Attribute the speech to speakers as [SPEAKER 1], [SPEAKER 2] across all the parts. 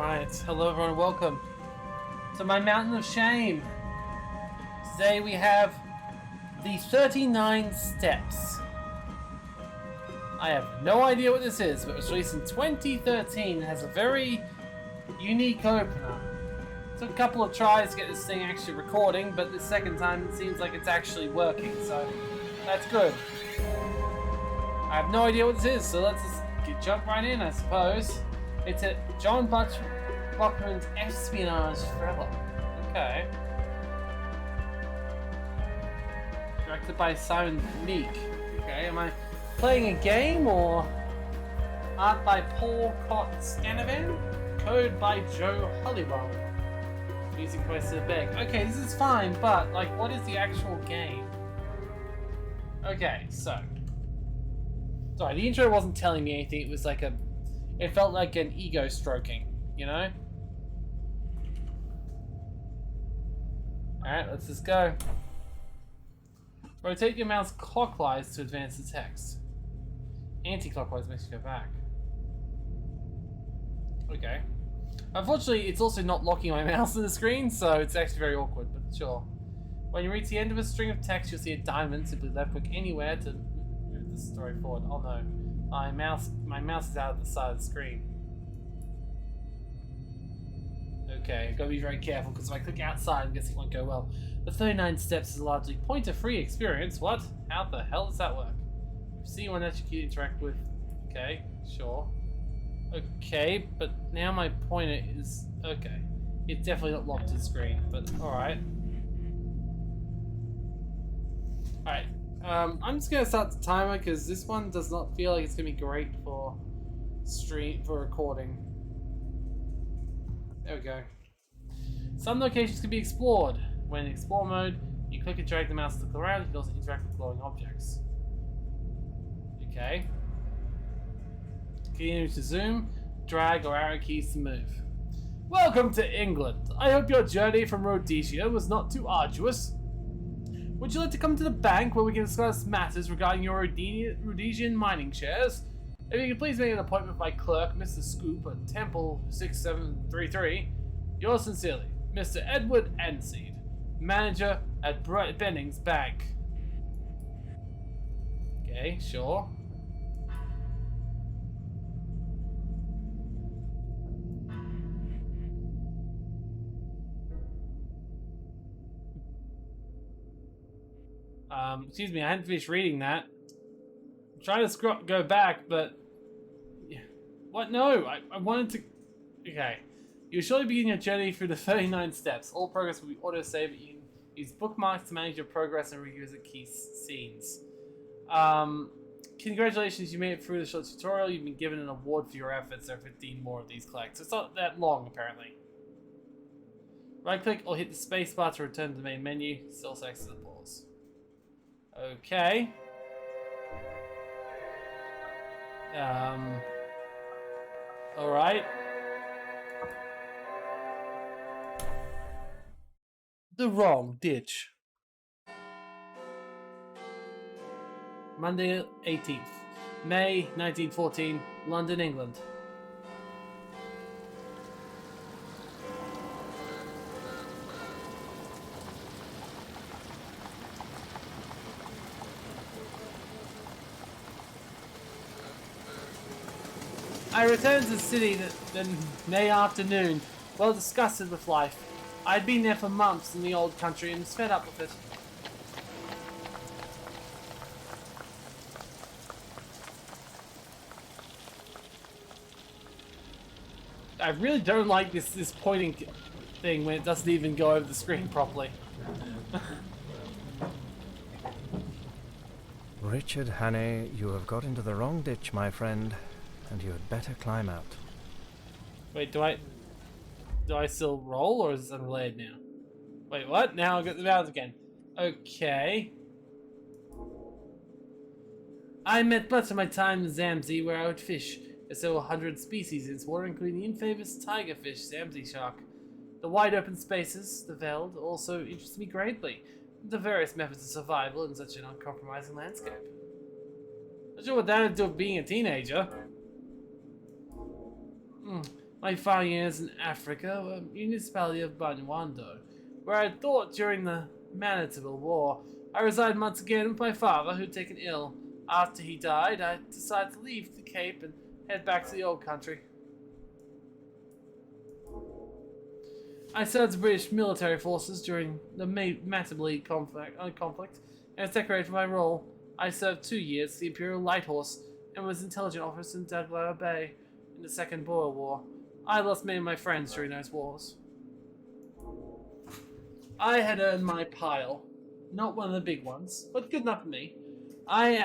[SPEAKER 1] Alright, hello everyone, welcome to my mountain of shame. Today we have the 39 steps. I have no idea what this is, but it was released in 2013 and has a very unique opener. Took a couple of tries to get this thing actually recording, but the second time it seems like it's actually working, so that's good. I have no idea what this is, so let's just jump right in, I suppose. It's a John Buckman's espionage thriller. Okay. Directed by Simon Meek. Okay, am I playing a game or art by Paul Scanavan? Code by Joe Hollywell. Music by Sir Beck. Okay, this is fine, but like, what is the actual game? Okay, so. Sorry, the intro wasn't telling me anything. It was like it felt like an ego stroking, you know? Alright, let's just go. Rotate your mouse clockwise to advance the text. Anti-clockwise makes you go back. Okay. Unfortunately, it's also not locking my mouse on the screen, so it's actually very awkward, but sure. When you reach the end of a string of text, you'll see a diamond. Simply left-click anywhere to move the story forward. Oh no. My mouse is out of the side of the screen. Okay, I've got to be very careful because if I click outside, I'm guessing it won't go well. The 39 steps is a largely pointer-free experience. What? How the hell does that work? See one that you can interact with. Okay, sure. Okay, but now my pointer is... Okay. It's definitely not locked to the screen, but alright. Alright. I'm just gonna start the timer because this one does not feel like it's gonna be great for recording. There we go. Some locations can be explored. When in explore mode, you click and drag the mouse to look around. You can also interact with glowing objects. Okay. Continue to zoom, drag or arrow keys to move. Welcome to England. I hope your journey from Rhodesia was not too arduous. Would you like to come to the bank where we can discuss matters regarding your Rhodesian mining shares? If you could please make an appointment with my clerk, Mr. Scoop, at Temple 6733. Yours sincerely, Mr. Edward Anseed, manager at Bennings Bank. Okay, sure. Excuse me, I hadn't finished reading that. I'm trying to go back, but... What? No, I wanted to... Okay. You'll surely begin your journey through the 39 steps. All progress will be auto-saved. You can use bookmarks to manage your progress and revisit key scenes. Congratulations, you made it through the short tutorial. You've been given an award for your efforts. There are 15 more of these collect. So it's not that long, apparently. Right-click or hit the spacebar to return to the main menu. Still access the pause. Okay. Alright. The wrong ditch. Monday 18th, May 1914, London, England. I returned to the city the May afternoon, well disgusted with life. I'd been there for months in the old country and was fed up with it. I really don't like this pointing thing when it doesn't even go over the screen properly.
[SPEAKER 2] Richard Hannay, you have got into the wrong ditch, my friend, and you had better climb out.
[SPEAKER 1] Wait, do I still roll, or is this unrelated now? Wait, what? Now I've got the mouth again. Okay. I met much of my time in Zamzee, where I would fish. There's several hundred species in its water, including the infamous tigerfish, Zamzee shark. The wide open spaces, the veld, also interest me greatly. The various methods of survival in such an uncompromising landscape. Not sure what that had to do with being a teenager. My final years in Africa were municipality of Banyarwando, where I thought during the Manitoba War. I resided once again with my father, who'd taken ill. After he died, I decided to leave the Cape and head back to the old country. I served the British military forces during the Matabele conflict and was decorated for my role. I served 2 years the Imperial Light Horse and was intelligence officer in Delaware Bay in the Second Boer War. I lost many of my friends during those wars. I had earned my pile. Not one of the big ones, but good enough for me.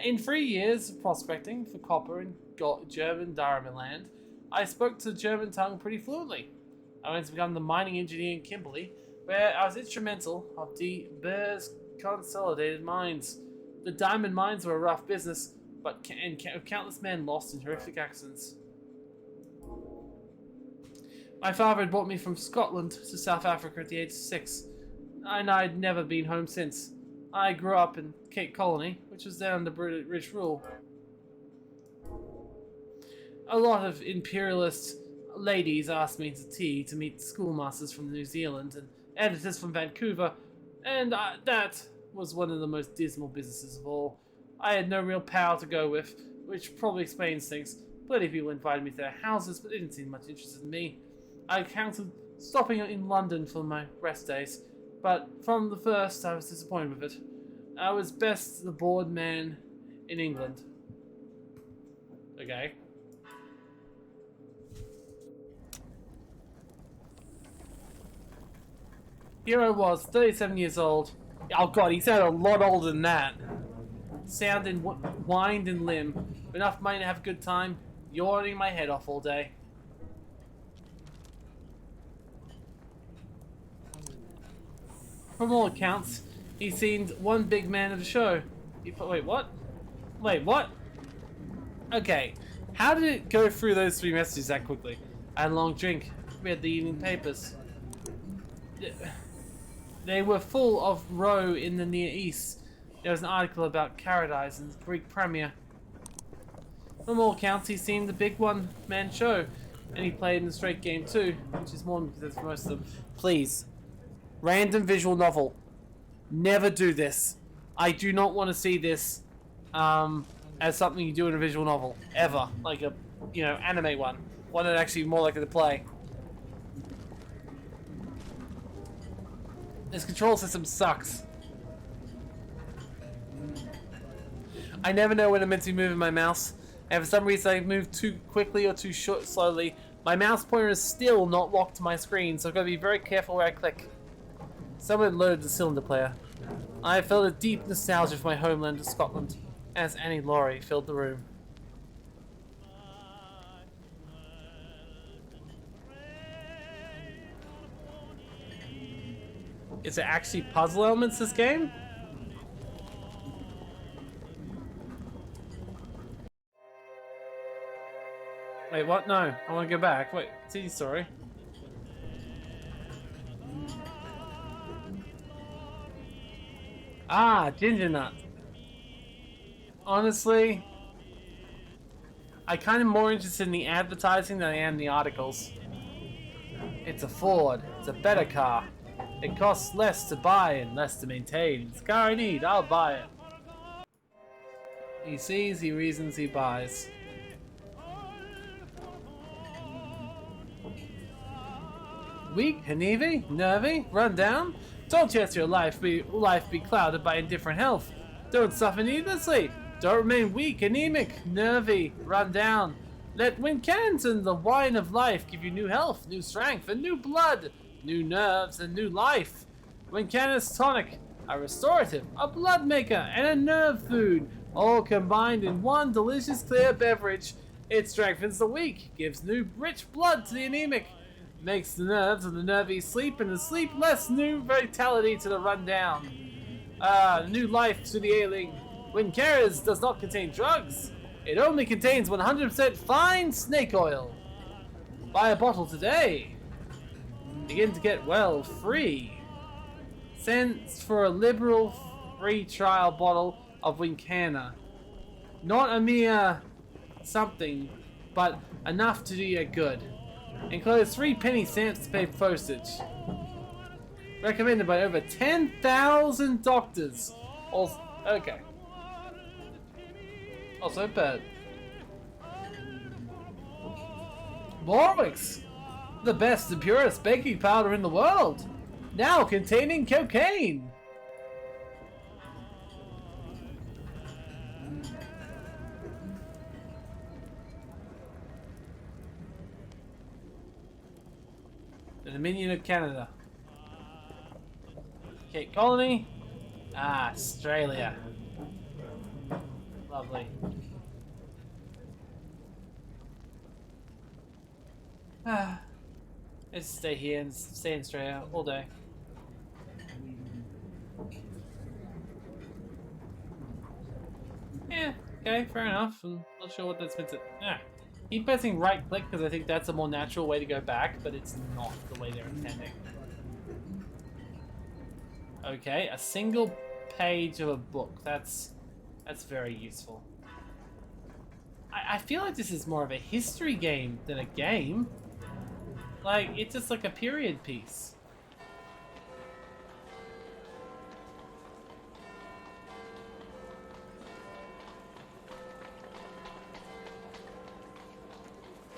[SPEAKER 1] In 3 years of prospecting for copper in German Darwin, I spoke the German tongue pretty fluently. I went to become the mining engineer in Kimberley, where I was instrumental of the Bears Consolidated Mines. The diamond mines were a rough business, but countless men lost in horrific accidents. My father had brought me from Scotland to South Africa at the age of 6, and I'd never been home since. I grew up in Cape Colony, which was then under British rule. A lot of imperialist ladies asked me to tea to meet schoolmasters from New Zealand and editors from Vancouver, and that was one of the most dismal businesses of all. I had no real power to go with, which probably explains things. Plenty of people invited me to their houses, but they didn't seem much interested in me. I counted stopping in London for my rest days, but from the first I was disappointed with it. I was best the bored man in England. Okay. Here I was, 37 years old. Oh god, he sounded a lot older than that. Sound and wind and limb. Enough money to have a good time, yawning my head off all day. From all accounts, he seemed one big man of the show. Wait, what? Wait, what? Okay, how did it go through those 3 messages that quickly? I had a long drink, read the evening papers. They were full of row in the Near East. There was an article about Paradise and the Greek Premier. From all accounts, he seemed a big one-man show, and he played in the straight game too, which is more than because for most of them. Please, random visual novel. Never do this. I do not want to see this as something you do in a visual novel ever, like a anime one that actually more likely to play. This control system sucks. I never know when I'm meant to be moving my mouse, and for some reason I move too quickly or too slowly. My mouse pointer is still not locked to my screen, so I've got to be very careful where I click. Someone loaded the cylinder player. I felt a deep nostalgia for my homeland of Scotland, as Annie Laurie filled the room. Is there actually puzzle elements this game? Wait, what? No, I want to go back. Wait, see, sorry. Ah, ginger nut. Honestly, I'm kind of more interested in the advertising than I am the articles. It's a Ford. It's a better car. It costs less to buy and less to maintain. It's a car I need. I'll buy it. He sees, he reasons, he buys. Weak, heavy, nervy, run down? Don't let your life be clouded by indifferent health. Don't suffer needlessly. Don't remain weak, anemic, nervy, run down. Let Wincanton, the wine of life, give you new health, new strength, and new blood, new nerves, and new life. Cannas Tonic, a restorative, a blood maker, and a nerve food, all combined in one delicious clear beverage. It strengthens the weak, gives new rich blood to the anemic, makes the nerves and the nervy sleep, and the sleep less new vitality to the rundown. New life to the ailing. Wincaras does not contain drugs. It only contains 100% fine snake oil. Buy a bottle today. Begin to get well free. Cents for a liberal free trial bottle of Wincana. Not a mere something, but enough to do you good. Includes 3 penny stamps to pay postage. Recommended by over 10,000 doctors. Also, okay. Also bad. Borwick's, the best and purest baking powder in the world, now containing cocaine. The Dominion of Canada. Cape Colony. Ah, Australia. Lovely. Ah, let's stay here and stay in Australia all day. Yeah, okay, fair enough. I'm not sure what that's meant to. Ah, keep pressing right click because I think that's a more natural way to go back, but it's not the way they're intending. Okay, a single page of a book. That's very useful. I feel like this is more of a history game than a game. Like, it's just like a period piece.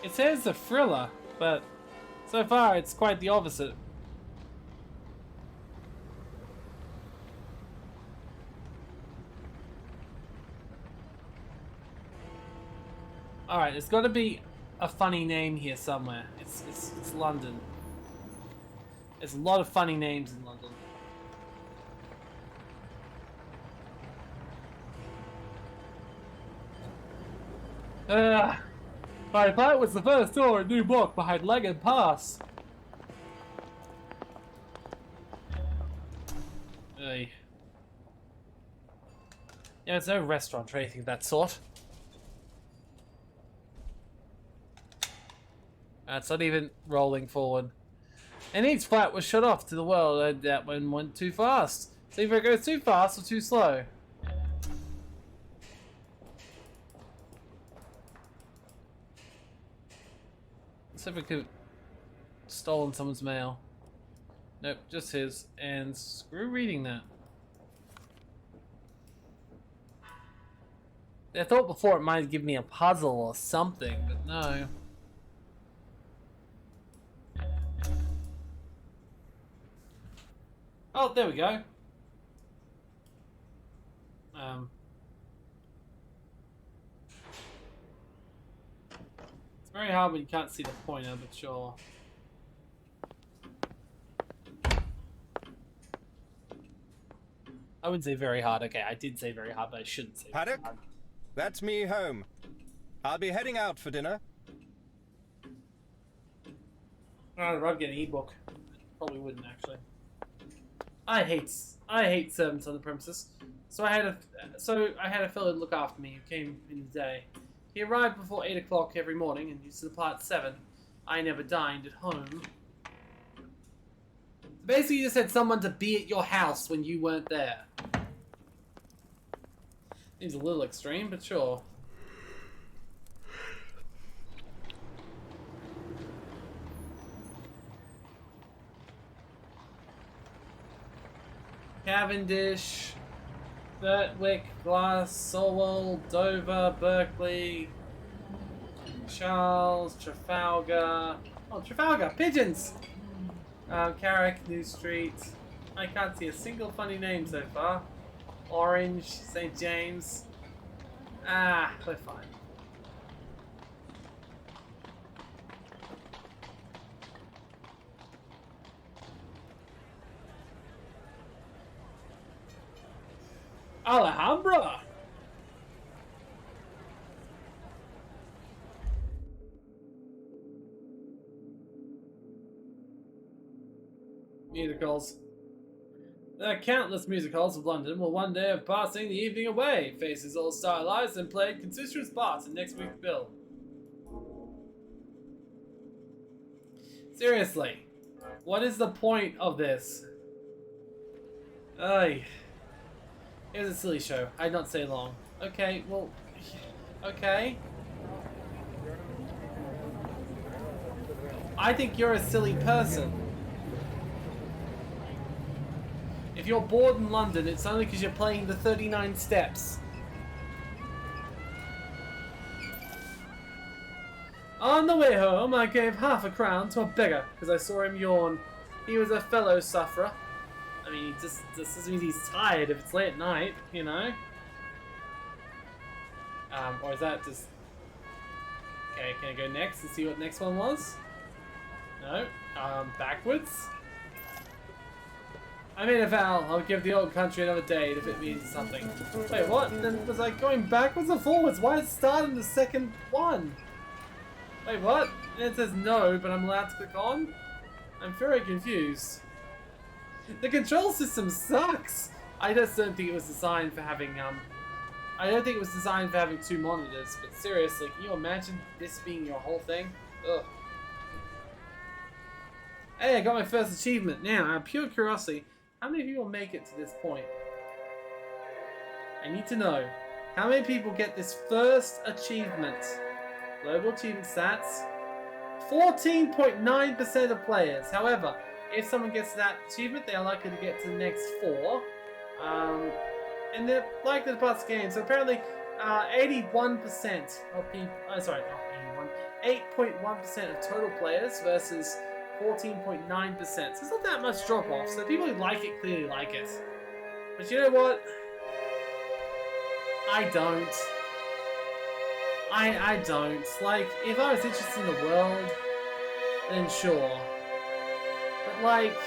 [SPEAKER 1] It says a thriller, but so far it's quite the opposite. Alright, there's got to be a funny name here somewhere. It's London. There's a lot of funny names in London. My flight was the first tour a new book behind Legged Pass. Hey. Yeah, there's no restaurant or anything of that sort. It's not even rolling forward. And each flight was shut off to the world, and that one went too fast. So either it goes too fast or too slow. Let's see if we could have stolen someone's mail. Nope, just his. And screw reading that. I thought before it might give me a puzzle or something, but no. Oh, there we go. It's very hard when you can't see the pointer, but sure. I wouldn't say very hard. Okay, I did say very hard, but I shouldn't say
[SPEAKER 3] Paddock?
[SPEAKER 1] very hard.
[SPEAKER 3] That's me home. I'll be heading out for dinner.
[SPEAKER 1] I'd rather get an ebook. Probably wouldn't actually. I hate servants on the premises. So I had a fellow look after me who came in the day. He arrived before 8 o'clock every morning and used to depart at 7. I never dined at home. Basically, you just had someone to be at your house when you weren't there. Seems a little extreme, but sure. Cavendish, Birtwick, Glass, Solwell, Dover, Berkeley, Charles, Trafalgar. Oh, Trafalgar! Pigeons! Carrick, New Street. I can't see a single funny name so far. Orange, St. James. Ah, we're fine. Alhambra! Musicals. There are countless music halls of London will one day have passing the evening away, faces all stylized and played conspicuous parts in next week's bill. Seriously, what is the point of this? Ay. It was a silly show. I'd not say long. Okay, well... Okay. I think you're a silly person. If you're bored in London, it's only because you're playing the 39 steps. On the way home, I gave half a crown to a beggar because I saw him yawn. He was a fellow sufferer. I mean, this means he's tired if it's late at night, you know? Or is that just... Okay, can I go next and see what the next one was? No. Backwards? I made a vow. I'll give the old country another date if it means something. Wait, what? Then was I going backwards or forwards? Why did it start in the second one? Wait, what? And it says no, but I'm allowed to click on? I'm very confused. The control system sucks! I just don't think it was designed for having, I don't think it was designed for having 2 monitors, but seriously, can you imagine this being your whole thing? Ugh. Hey, I got my first achievement. Now, out of pure curiosity, how many people make it to this point? I need to know. How many people get this first achievement? Global achievement stats. 14.9% of players. However, if someone gets that achievement, they are likely to get to the next 4. And they're likely to pass the game. So apparently, 81% of people... sorry, not 81. 8.1% of total players versus 14.9%. So it's not that much drop off. So people who like it clearly like it. But you know what? I don't. I don't. Like, if I was interested in the world, then sure. But like,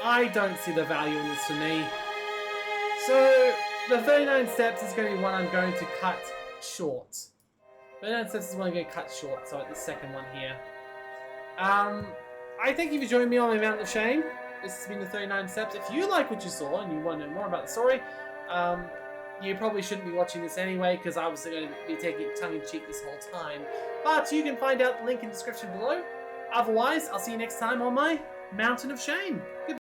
[SPEAKER 1] I don't see the value in this for me. So, the 39 steps is going to be one I'm going to cut short. 39 steps is one I'm going to cut short, so at the second one here. I thank you for joining me on my Mountain of Shame. This has been the 39 steps. If you like what you saw and you want to know more about the story, you probably shouldn't be watching this anyway, because I was going to be taking it tongue-in-cheek this whole time. But you can find out the link in the description below. Otherwise, I'll see you next time on my Mountain of Shame. Goodbye.